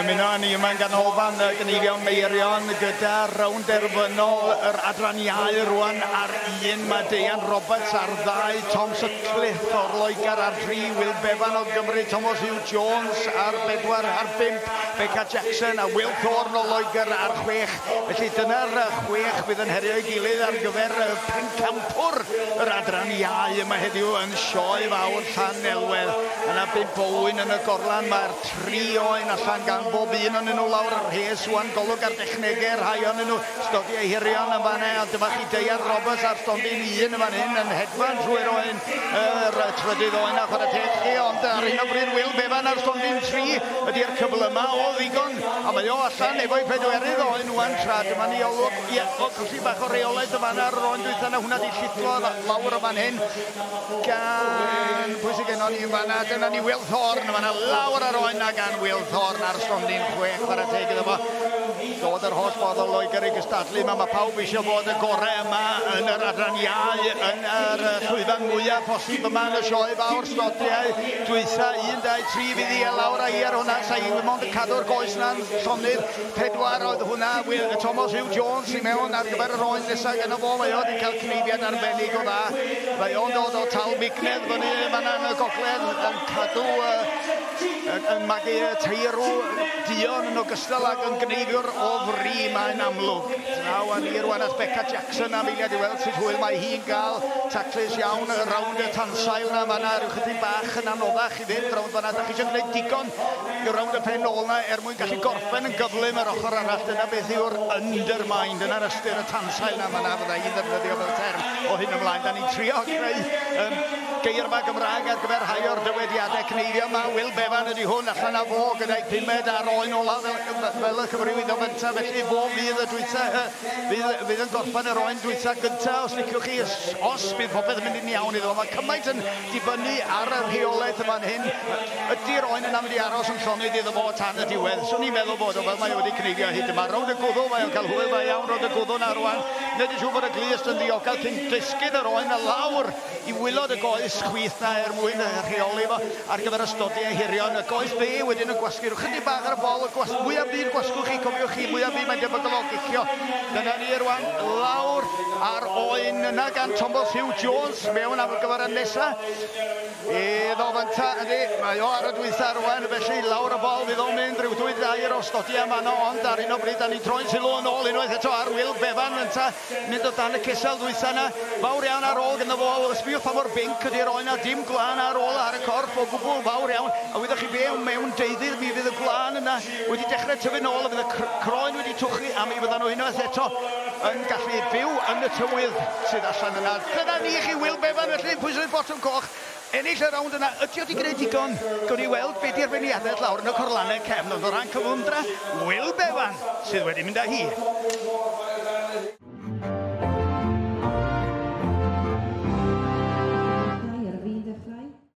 Ymuno ni yma'n ganolfan Gyneifion Meirion gyda rownd derfynol yr adraniau rwan ar un. Mae Deian Roberts ar 2, Tom Sutcliffe o'r Loegr ar 3, Will Bevan o Gymru, Thomas Hugh Jones ar 4 ar 5, Becca Jackson a Will Thorne o Loegr ar 6. Felly dyna'r 6 fydd yn herio ei gilydd ar gyfer pencampwr yr adraniau yma heddiw yn sioe fawr Llanelwedd. Yna 5 Owen yn y gorlan, mae'r 3 oen allan gan bob un o'n nhw lawr yr rhes wan, golwg ar dechnegau, rhai o'n nhw stodiau hirion yn fan a dyma chi Deian Roberts ar stondyn 1 yn fan hyn yn hedfan trwy'r oen yr trydydd oen a chwarae teg chi, ond ar un o bryd Will Bevan ar stondyn 3 ydy'r cyflyma o ddigon a mae o allan efo'i pedwerydd oen wan tra dyma ni olwg o colli bach o reolaeth y fan ar yr oen dwytha na hwnna di llitlo lawr y fan hyn gan pwy sy'n gennon ni yn fan dyna ni Will Thorne yn fan lawr ar oen a gan Will Thorne ar stondyn 6 chwarae teg iddo fo. Dod yr holl ffordd o Loegr i gystadlu, mae pawb eisiau bod y gorau yma yn yr adraniau, yn yr llwyfan mwyaf posib yma yn y sioe fawr stodiau. Dwytha 1, 2, 3 fydd i lawr a i ar hwnna, sa'n mond y cadw'r goes na'n llonydd. 4 oedd hwnna, Thomas Hugh Jones i mewn ar gyfer yr oen nesaf gyda fo. Mae oedd yn cael cneifiad arbennig o dda. Mae o'n dod o Tal Mignedd fyny yma yn y gogledd yn cadw yn magu teirw Dion yn ogystal ag yn gneifiwr o fri mae'n amlwg. Naw a ni rwan at Becca Jackson am eiliad i weld sut hwyl mae hi'n gael. Taclus iawn rownd y tansail na fan'na, rhyw chydig bach yn anoddach i fynd rownd fan'na. Da chi eisiau gwneud digon i rownd y pen ôl na mwyn gallu gorffen yn gyflym yr ochr arall. Dyna beth yw'r undermined yn yr ystyr y tansail na fan'na. Fydda i'n ddefnyddio fel term o hyn ymlaen. Da ni'n trio creu geirfa Gymraeg ar gyfer rhai o'r dywediadau cneifio yma. Will Bevan ydi hwn allan a fo gyda'i 5 ar oen ola fel y cyfrifyd o fynta. Felly fo fydd y dwytha, fydd yn gorffen yr oen dwytha gynta. Os liciwch chi, os bydd popeth yn mynd i'n iawn iddo. Mae cymaint yn dibynnu ar y rheolaeth yma'n hyn. Ydy'r oen yna mynd i aros yn llonydd iddo fo tan y diwedd. So ni'n meddwl bod o fel mae wedi cneifio hyd yma. Rownd y gwddw, mae'n cael hwyl mae iawn rownd y gwddw na rwan. Nid yn siŵr bod y glist yn ddiogel cyn disgyd yr oen a lawr i wylod y goes chwith na mwyn rheoli fo ar gyfer y stodiau hirion. Y goes be wedyn y gwasgu. Chydig bach ar y bol, mwyaf byd gwasgwch chi, cofiwch chi, mwyaf byd mae'n debygol o gicio. Dyna ni rwan lawr ar oen yna gan Thomas Hugh Jones mewn ar gyfer y nesaf. Iddo fynta ydy, mae o ar y dwytha rwan, felly lawr y bol fydd o'n mynd rhyw 2 o stodiau yma no, ond ar un o bryd da ni troi'n sylw yn ôl unwaith eto ar Will Bevan ynta, mynd o dan y cysel dwytha yna, fawr iawn ar ôl gyda fo, ysbiwch pa mor binc ydy'r oen a dim glân ar ôl ar y corff o gwbl fawr iawn, a wyddoch chi mewn deuddydd mi fydd y glân yna wedi dechrau tyfu nôl, a fydd y croen wedi twchu, a mi fyddan nhw unwaith eto yn gallu byw yn y tywydd sydd allan yna. Dyna ni chi Will Bevan, felly pwy sydd botwm coch, ennill y rownd yna, ydy o di gwneud digon? Gawn ni weld beth yw'r beirniadaeth lawr yn y corlanau cefn, ond o ran cyfwndra, Will Bevan sydd wedi mynd â hi.